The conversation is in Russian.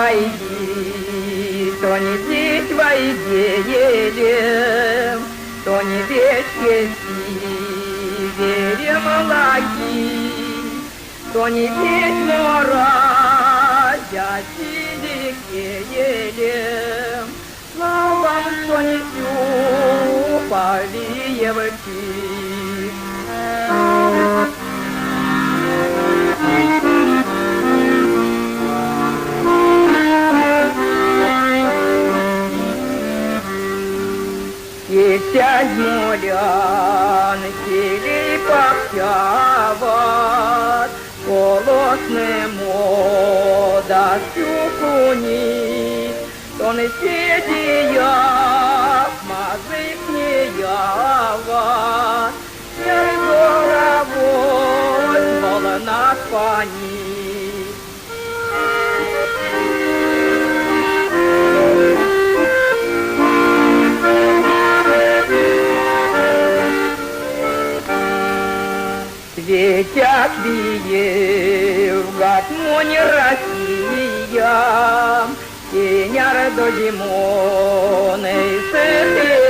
войди, то не здесь войди елем, то не вещи северем лаги, то не здесь мора, я сидике елем, славам, что несу Полиевки. Сядь морян, сели пахтяват, колосне мода сюкуни, то не седия, мазык не ява, не горовой, волна пани. Светят виев, гатмони Россия, тенер до зимоны сыты.